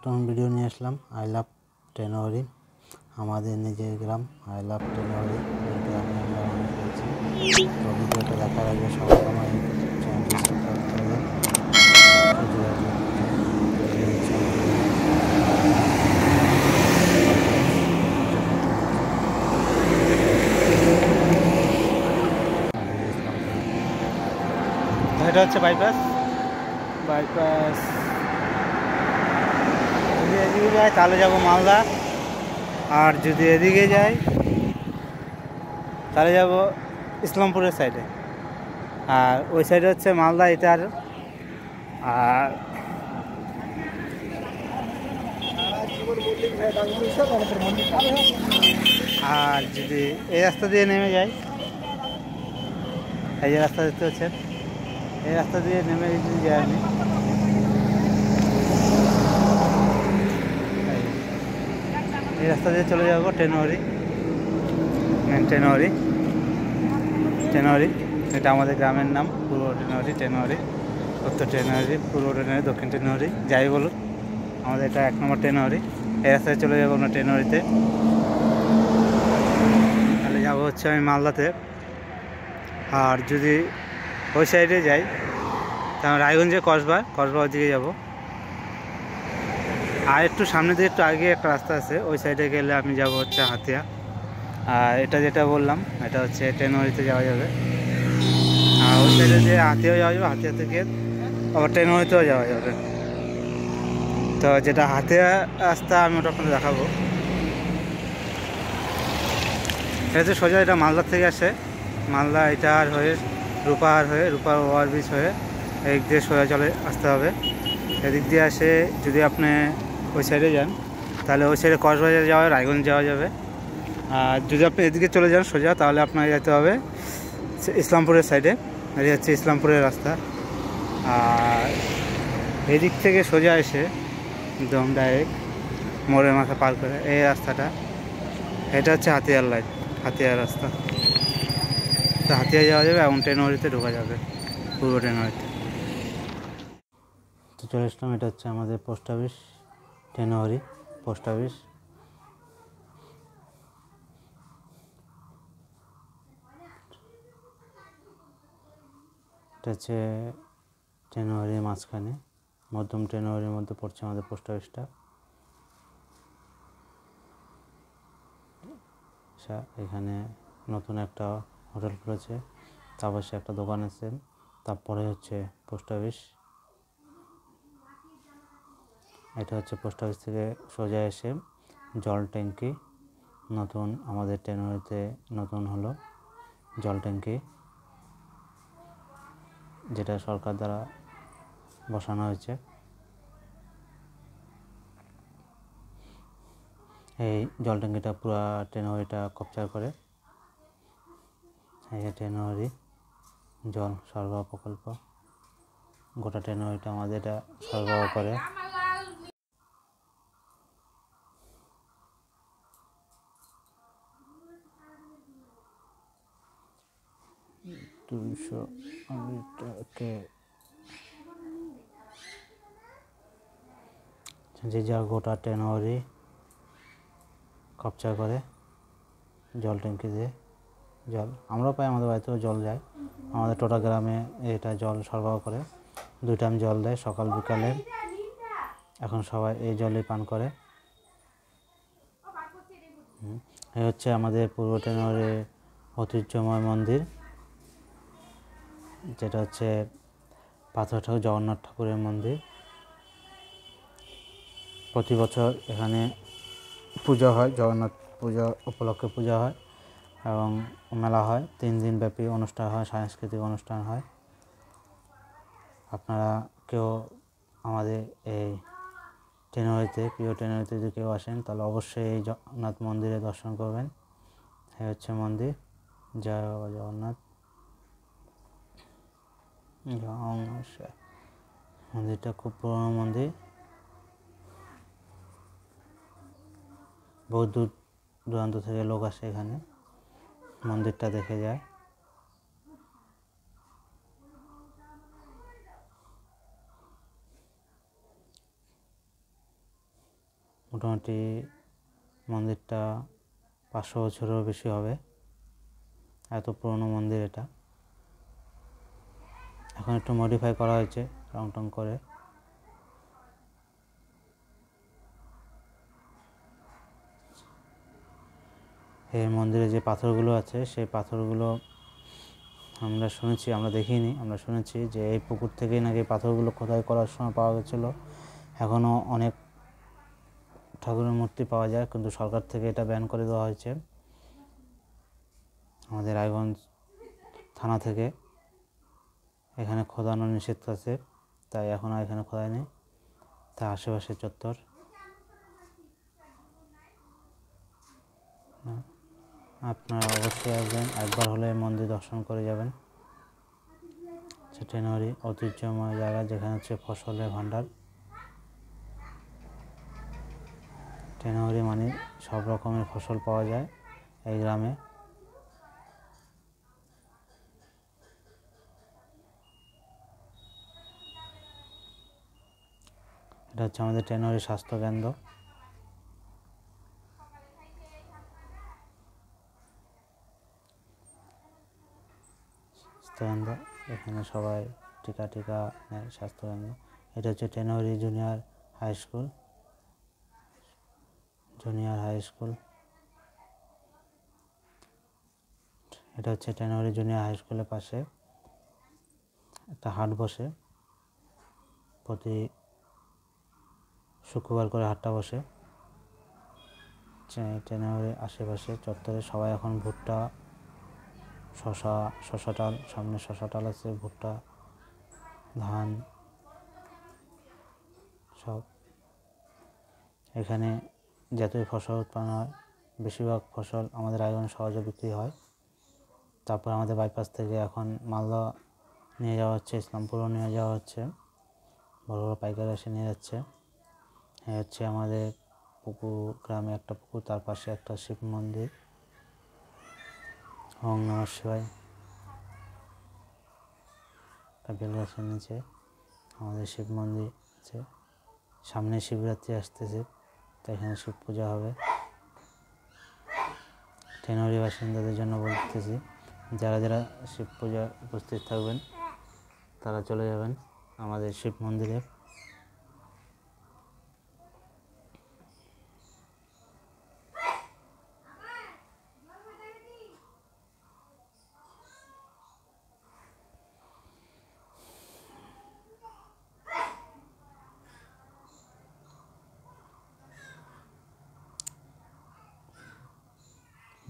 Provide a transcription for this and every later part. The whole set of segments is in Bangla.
নতুন ভিডিও নিয়ে আসলাম। আই লাভ টেনরি, আমাদের নিজের গ্রাম আই লাভ টেনরি, এই গ্রামে আমরা রওনা করেছি। তো ভিডিওটা দেখার আগে সবাই আমার চ্যানেলটি সাবস্ক্রাইব করে দিন। এটা হচ্ছে বাইপাস। যদি এদিকে যাই তাহলে যাব মালদা, আর যদি এদিকে যাই তাহলে যাব ইসলামপুরের সাইডে, আর ওই সাইডে হচ্ছে মালদা এটার। আর যদি এই রাস্তা দিয়ে নেমে যাই, এই যে রাস্তা দেখতে হচ্ছে, এই রাস্তা দিয়ে নেমে যদি যাই আমি, এই রাস্তা দিয়ে চলে যাবো টেনরি, মেন টেনরি। এটা আমাদের গ্রামের নাম, পূর্ব টেনরি, উত্তর টেনরি, পূর্ব টেনরি, দক্ষিণ টেনরি, যাই বলুন আমাদের এটা 1 নম্বর টেনরি। এই রাস্তায় চলে যাবো আমরা টেনরিতে। তাহলে যাবো হচ্ছে আমি মালদাতে। আর যদি ওই সাইডে যাই তাহলে রায়গঞ্জে কসবার দিকে যাব। আর একটু সামনে দিয়ে একটু আগে একটা রাস্তা আছে, ওই সাইডে গেলে আমি যাব হচ্ছে হাতিয়া। আর এটা যেটা বললাম এটা হচ্ছে টেনরিতে যাওয়া যাবে। আর ওই সাইডে যে হাতিয়াও যাওয়া যাবে, হাতিয়া থেকে আবার টেনরিতেও যাওয়া যাবে। তো যেটা হাতিয়া রাস্তা আমি ওটা আপনাদের দেখাবো। এটা হচ্ছে সোজা, এটা মালদা থেকে আসে, মালদা এটার হয়ে রূপার ওভারব্রিজ হয়ে এদিক দিয়ে সোজা চলে আসতে হবে। এদিক দিয়ে আসে যদি আপনি ওই সাইডে যান তাহলে ওই সাইডে কক্সবাজার যাওয়া, রায়গঞ্জ যাওয়া যাবে। আর যদি আপনি এদিকে চলে যান সোজা তাহলে আপনার যেতে হবে ইসলামপুরের সাইডে, এই হচ্ছে ইসলামপুরের রাস্তা। আর এদিক থেকে সোজা এসে একদম ডাইরেক্ট মোড়ের মাথা পার করে এই রাস্তাটা, এটা হচ্ছে হাতিয়ার রাস্তা। তো হাতিয়া যাওয়া যাবে এবং টেনরিতে ঢোকা যাবে, পূর্ব টেনরিতে। তো চলে আসলাম, এটা হচ্ছে আমাদের পোস্ট অফিস, টেনরি পোস্ট অফিস। এটা হচ্ছে টেনরির মাঝখানে, মধ্যম টেনরির মধ্যে পড়ছে আমাদের পোস্ট অফিসটা। এখানে নতুন একটা হোটেল খুলেছে, তারপর সে একটা দোকান আছে, তারপরে হচ্ছে পোস্ট অফিস। এটা হচ্ছে পোস্ট অফিস থেকে সোজা এসে জল ট্যাঙ্কি, নতুন আমাদের টেনরিতে নতুন হলো জল ট্যাঙ্কি, যেটা সরকার দ্বারা বসানো হয়েছে। এই জল ট্যাঙ্কিটা পুরো টেনরিটা ক্যাপচার করে। এই টেনরি জল সরবরাহ প্রকল্প, গোটা টেনরিটা আমাদের এটা সরবরাহ করে। যে যা গোটা টেনরি ক্যাপচার করে জল ট্যাঙ্কি দিয়ে জল আমরাও পাই, আমাদের বাড়িতেও জল যায়। আমাদের টোটা গ্রামে এটা জল সরবরাহ করে, 2 টাইম জল দেয়, সকাল বিকালে। এখন সবাই এই জলই পান করে। এই হচ্ছে আমাদের পূর্ব টেনরির ঐতিহ্যময় মন্দির, যেটা হচ্ছে পাথর ঠাকুর জগন্নাথ ঠাকুরের মন্দির। প্রতি বছর এখানে পূজা হয়, জগন্নাথ পূজা উপলক্ষে পূজা হয় এবং মেলা হয়, 3 দিন ব্যাপী অনুষ্ঠান হয়, সাংস্কৃতিক অনুষ্ঠান হয়। আপনারা কেউ আমাদের এই টেনরিতে, প্রিয় টেনরিতে যদি কেউ আসেন তাহলে অবশ্যই এই জগন্নাথ মন্দিরে দর্শন করবেন। এই হচ্ছে মন্দির, জয় বাবা জগন্নাথ। মন্দিরটা খুব পুরনো মন্দির, বহু দূর দূরান্ত থেকে লোক আসে এখানে মন্দিরটা দেখে যায়। মোটামুটি মন্দিরটা 500 বছরেরও বেশি হবে, এত পুরনো মন্দির এটা। এখন একটু মডিফাই করা হয়েছে রং টং করে। এই মন্দিরে যে পাথরগুলো আছে সেই পাথরগুলো আমরা শুনেছি, আমরা দেখিনি, আমরা শুনেছি যে এই পুকুর থেকেই নাকি পাথরগুলো খোদাই করার সময় পাওয়া গেছিলো। এখনও অনেক ঠাকুরের মূর্তি পাওয়া যায়, কিন্তু সরকার থেকে এটা ব্যান করে দেওয়া হয়েছে আমাদের রায়গঞ্জ থানা থেকে। এখানে খোদানো নিষেধ আছে, তাই এখন আর এখানে খোদাই নেই। তাই আশেপাশে চত্বর। আপনারা অবশ্যই আসবেন, একবার হলে মন্দির দর্শন করে যাবেন। টেনরি ঐতিহ্যময় জায়গা, যেখানে হচ্ছে ফসলের ভাণ্ডার। টেনরি মানে সব রকমের ফসল পাওয়া যায় এই গ্রামে। এটা হচ্ছে আমাদের টেনরি স্বাস্থ্যকেন্দ্র। স্বাস্থ্যকেন্দ্র, এখানে সবাই টিকা নেয়। স্বাস্থ্যকেন্দ্র। এটা হচ্ছে টেনরি জুনিয়র হাই স্কুল। এটা হচ্ছে টেনরি জুনিয়র হাই স্কুলের পাশে একটা হাট বসে, প্রতি শুক্রবার করে হাটটা বসে। টেনরির আশেপাশে চত্বরে সবাই এখন ভুট্টা, শশা ডাল, সামনে শশা ডাল আছে, ভুট্টা, ধান সব। এখানে যতই ফসল উৎপন্ন হয় বেশিরভাগ ফসল আমাদের রায়গঞ্জ সহজে বিক্রি হয়। তারপর আমাদের বাইপাস থেকে এখন মালদা নিয়ে যাওয়া হচ্ছে, ইসলামপুরও নিয়ে যাওয়া হচ্ছে, বড় বড় পাইকারি এসে নিয়ে যাচ্ছে। এই হচ্ছে আমাদের পুকুর, গ্রামে একটা পুকুর, তার পাশে একটা শিব মন্দির। ওম নমঃ শিবায়। একটা বেলগাছের নিচে আমাদের শিব মন্দির আছে। সামনে শিবরাত্রি আসতেছে, তাই এখানে শিব পূজা হবে। টেনরি বাসিন্দাদের জন্য বলতেছি, যারা যারা শিব পূজা উপস্থিত থাকবেন তারা চলে যাবেন আমাদের শিব মন্দিরে।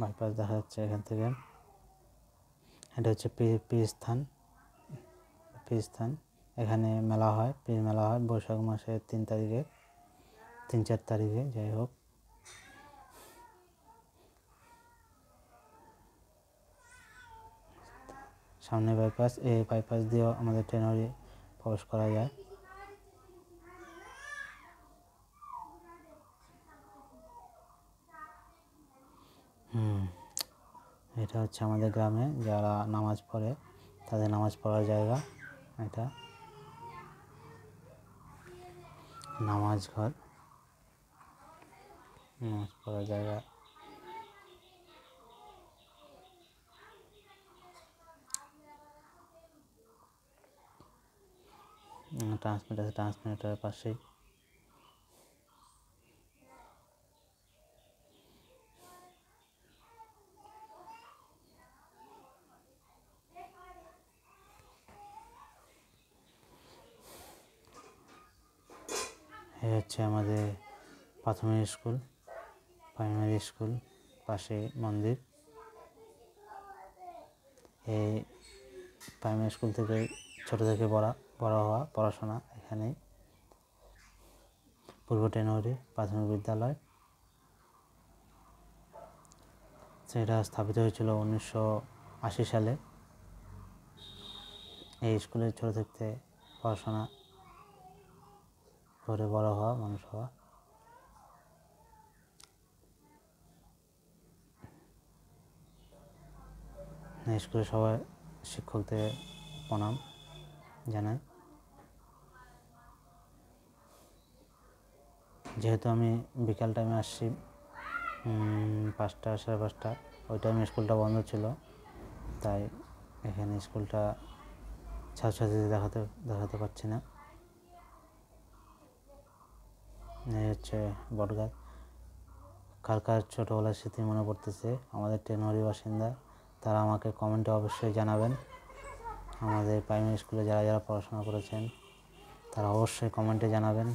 বাইপাস দেখা যাচ্ছে এখান থেকে। এটা হচ্ছে পীর স্থান। এখানে মেলা হয়, পীর মেলা হয় বৈশাখ মাসের 3-4 তারিখে, যাই হোক। সামনে বাইপাস, এই বাইপাস দিয়েও আমাদের টেনরি প্রবেশ করা যায়। এটা হচ্ছে আমাদের গ্রামে যারা নামাজ পড়ে তাদের নামাজ পড়ার জায়গা। এটা নামাজ ঘর, নামাজ পড়ার জায়গা। ট্রান্সমিটারের পাশেই। এই হচ্ছে আমাদের প্রাথমিক স্কুল, প্রাইমারি স্কুল, পাশে মন্দির। এই প্রাইমারি স্কুল থেকে ছোট থেকে বড় হওয়া পড়াশোনা এখানেই। পূর্ব টেনরি প্রাথমিক বিদ্যালয়, সেটা স্থাপিত হয়েছিল 1980 সালে। এই স্কুলে ছোট থেকে পড়াশোনা করে বড় হওয়া, মানুষ হওয়া। স্কুলে সবাই শিক্ষকদের প্রণাম জানাই। যেহেতু আমি বিকাল টাইমে আসছি 5টা 5:30, ওই টাইমে স্কুলটা বন্ধ ছিল, তাই এখানে স্কুলটা ছাত্রছাত্রীদের দেখাতে পারছি না। এই হচ্ছে বটগাছ। কার কার ছোটোবেলার স্মৃতি মনে পড়তেছে আমাদের টেনওয়ারি বাসিন্দা, তারা আমাকে কমেন্টে অবশ্যই জানাবেন। আমাদের প্রাইমারি স্কুলে যারা যারা পড়াশোনা করেছেন তারা অবশ্যই কমেন্টে জানাবেন।